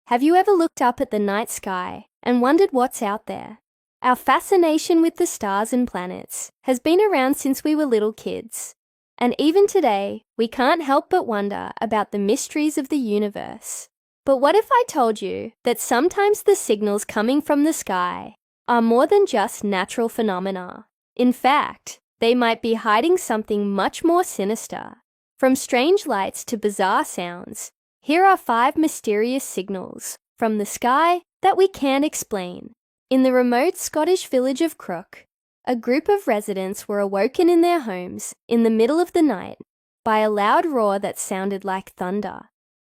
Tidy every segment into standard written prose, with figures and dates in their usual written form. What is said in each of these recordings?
Have you ever looked up at the night sky and wondered what's out there? Our fascination with the stars and planets has been around since we were little kids. And even today, we can't help but wonder about the mysteries of the universe. But what if I told you that sometimes the signals coming from the sky are more than just natural phenomena? In fact, they might be hiding something much more sinister. From strange lights to bizarre sounds, here are 5 mysterious signals from the sky that we can't explain. In the remote Scottish village of Crook, a group of residents were awoken in their homes in the middle of the night by a loud roar that sounded like thunder.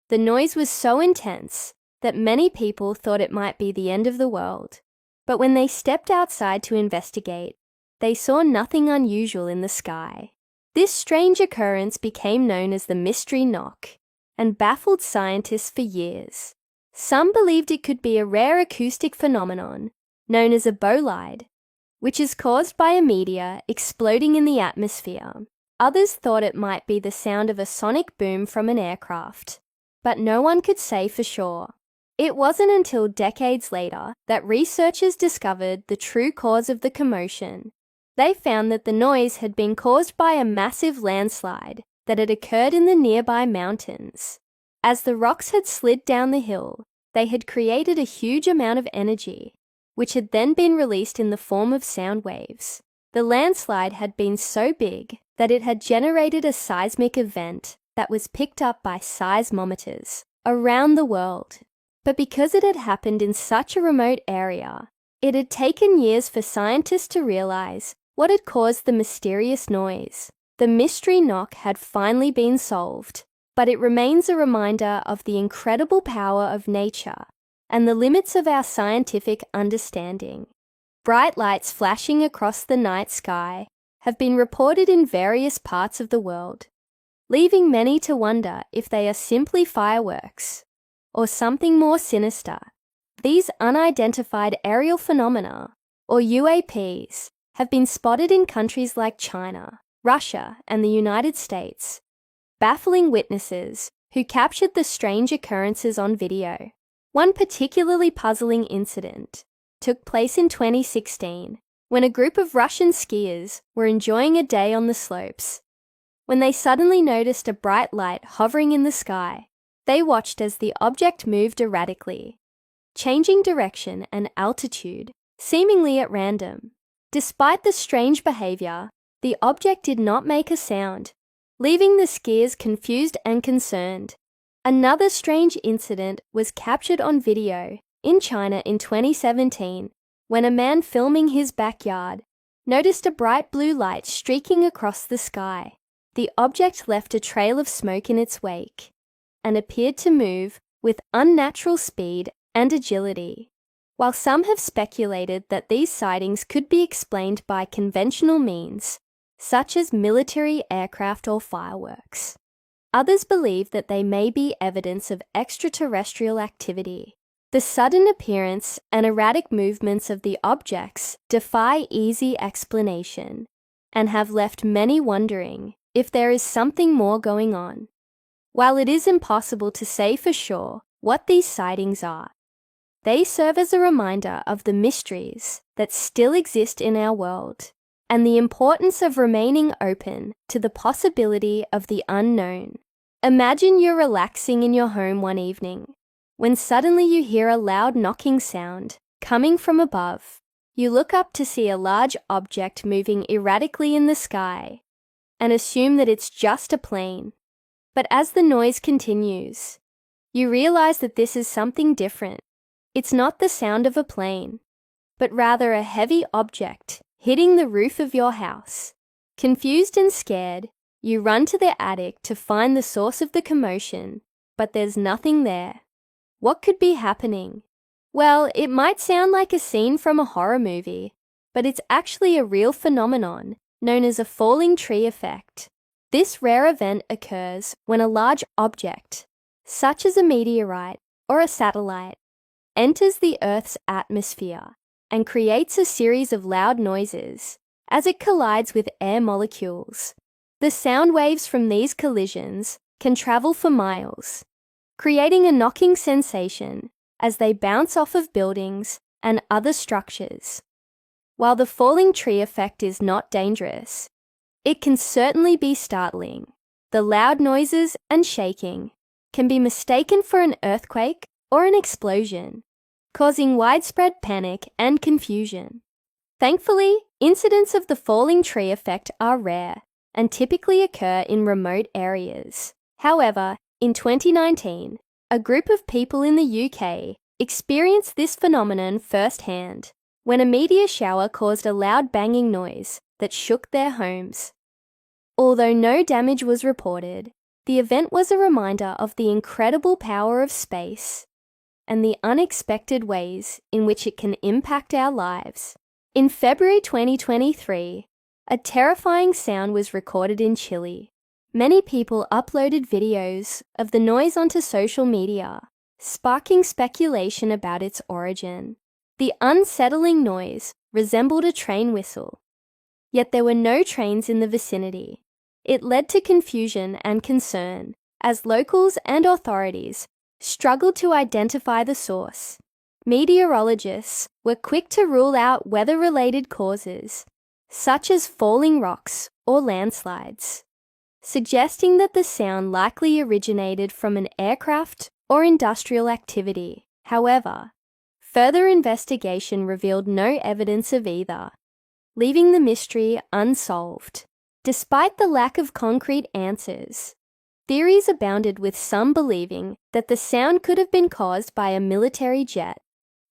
The noise was so intense that many people thought it might be the end of the world. But when they stepped outside to investigate, they saw nothing unusual in the sky. This strange occurrence became known as the mystery knock and baffled scientists for years. Some believed it could be a rare acoustic phenomenon known as a bolide, which is caused by a meteor exploding in the atmosphere. Others thought it might be the sound of a sonic boom from an aircraft, but no one could say for sure. It wasn't until decades later that researchers discovered the true cause of the commotion. They found that the noise had been caused by a massive landslide that had occurred in the nearby mountains. As the rocks had slid down the hill, they had created a huge amount of energy, which had then been released in the form of sound waves. The landslide had been so big that it had generated a seismic event that was picked up by seismometers around the world. But because it had happened in such a remote area, it had taken years for scientists to realize what had caused the mysterious noise. The mystery knock had finally been solved, but it remains a reminder of the incredible power of nature and the limits of our scientific understanding. Bright lights flashing across the night sky have been reported in various parts of the world, leaving many to wonder if they are simply fireworks or something more sinister. These unidentified aerial phenomena, or UAPs, have been spotted in countries like China, Russia, and the United States, baffling witnesses who captured the strange occurrences on video. One particularly puzzling incident took place in 2016 when a group of Russian skiers were enjoying a day on the slopes. When they suddenly noticed a bright light hovering in the sky, they watched as the object moved erratically, changing direction and altitude, seemingly at random. Despite the strange behavior, the object did not make a sound, leaving the skiers confused and concerned. Another strange incident was captured on video in China in 2017 when a man filming his backyard noticed a bright blue light streaking across the sky. The object left a trail of smoke in its wake and appeared to move with unnatural speed and agility. While some have speculated that these sightings could be explained by conventional means, such as military aircraft or fireworks, others believe that they may be evidence of extraterrestrial activity. The sudden appearance and erratic movements of the objects defy easy explanation and have left many wondering if there is something more going on. While it is impossible to say for sure what these sightings are, they serve as a reminder of the mysteries that still exist in our world and the importance of remaining open to the possibility of the unknown. Imagine you're relaxing in your home one evening when suddenly you hear a loud knocking sound coming from above. You look up to see a large object moving erratically in the sky and assume that it's just a plane. But as the noise continues, you realize that this is something different. It's not the sound of a plane, but rather a heavy object hitting the roof of your house. Confused and scared, you run to the attic to find the source of the commotion, but there's nothing there. What could be happening? Well, it might sound like a scene from a horror movie, but it's actually a real phenomenon known as a falling tree effect. This rare event occurs when a large object, such as a meteorite or a satellite, enters the Earth's atmosphere and creates a series of loud noises as it collides with air molecules. The sound waves from these collisions can travel for miles, creating a knocking sensation as they bounce off of buildings and other structures. While the falling tree effect is not dangerous, it can certainly be startling. The loud noises and shaking can be mistaken for an earthquake or an explosion, causing widespread panic and confusion. Thankfully, incidents of the falling tree effect are rare and typically occur in remote areas. However, in 2019, a group of people in the UK experienced this phenomenon firsthand when a meteor shower caused a loud banging noise that shook their homes. Although no damage was reported, the event was a reminder of the incredible power of space and the unexpected ways in which it can impact our lives. In February 2023, a terrifying sound was recorded in Chile. Many people uploaded videos of the noise onto social media, sparking speculation about its origin. The unsettling noise resembled a train whistle, yet there were no trains in the vicinity. It led to confusion and concern as locals and authorities struggled to identify the source. Meteorologists were quick to rule out weather-related causes, such as falling rocks or landslides, suggesting that the sound likely originated from an aircraft or industrial activity. However, further investigation revealed no evidence of either, leaving the mystery unsolved. Despite the lack of concrete answers, theories abounded, with some believing that the sound could have been caused by a military jet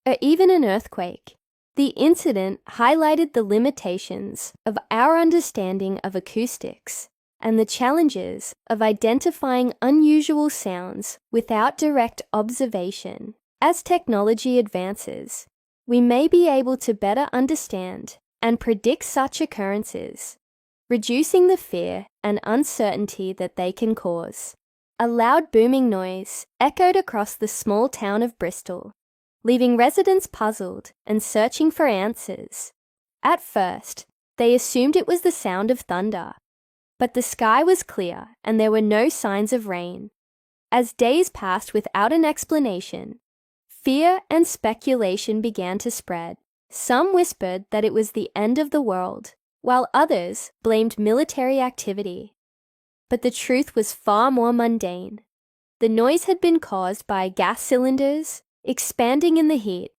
or even an earthquake. The incident highlighted the limitations of our understanding of acoustics and the challenges of identifying unusual sounds without direct observation. As technology advances, we may be able to better understand and predict such occurrences, reducing the fear and uncertainty that they can cause. A loud booming noise echoed across the small town of Bristol, leaving residents puzzled and searching for answers. At first, they assumed it was the sound of thunder, but the sky was clear and there were no signs of rain. As days passed without an explanation, fear and speculation began to spread. Some whispered that it was the end of the world, while others blamed military activity. But the truth was far more mundane. The noise had been caused by gas cylinders expanding in the heat.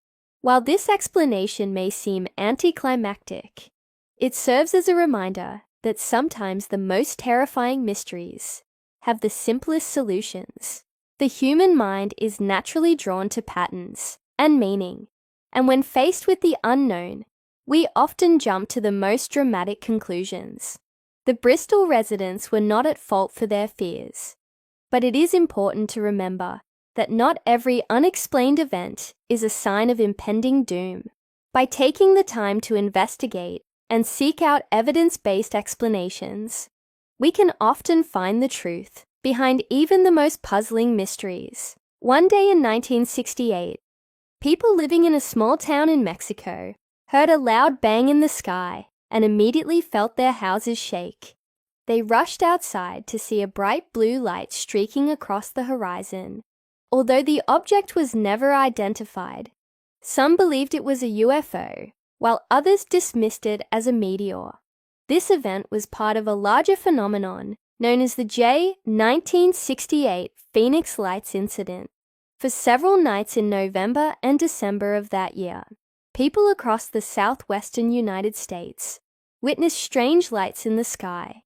While this explanation may seem anticlimactic, it serves as a reminder that sometimes the most terrifying mysteries have the simplest solutions. The human mind is naturally drawn to patterns and meaning, and when faced with the unknown, we often jump to the most dramatic conclusions. The Bristol residents were not at fault for their fears, but it is important to remember that not every unexplained event is a sign of impending doom. By taking the time to investigate and seek out evidence-based explanations, we can often find the truth behind even the most puzzling mysteries. One day in 1968, people living in a small town in Mexico heard a loud bang in the sky and immediately felt their houses shake. They rushed outside to see a bright blue light streaking across the horizon. Although the object was never identified, some believed it was a UFO, while others dismissed it as a meteor. This event was part of a larger phenomenon known as the J1968 Phoenix Lights incident. For several nights in November and December of that year, people across the southwestern United States witnessed strange lights in the sky.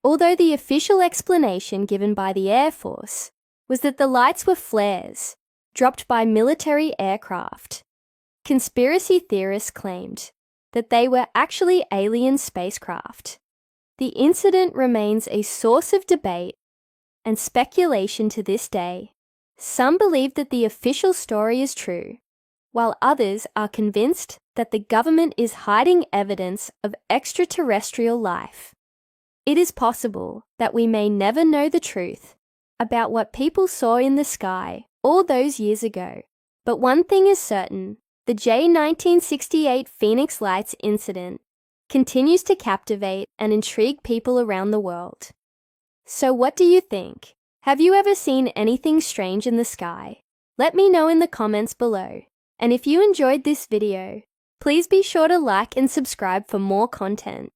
Although the official explanation given by the Air Force was that the lights were flares dropped by military aircraft, conspiracy theorists claimed that they were actually alien spacecraft. The incident remains a source of debate and speculation to this day. Some believe that the official story is true, while others are convinced that the government is hiding evidence of extraterrestrial life. It is possible that we may never know the truth about what people saw in the sky all those years ago, but one thing is certain: the J1968 Phoenix Lights incident continues to captivate and intrigue people around the world. So what do you think? Have you ever seen anything strange in the sky? Let me know in the comments below. And if you enjoyed this video, please be sure to like and subscribe for more content.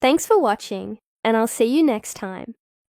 Thanks for watching, and I'll see you next time.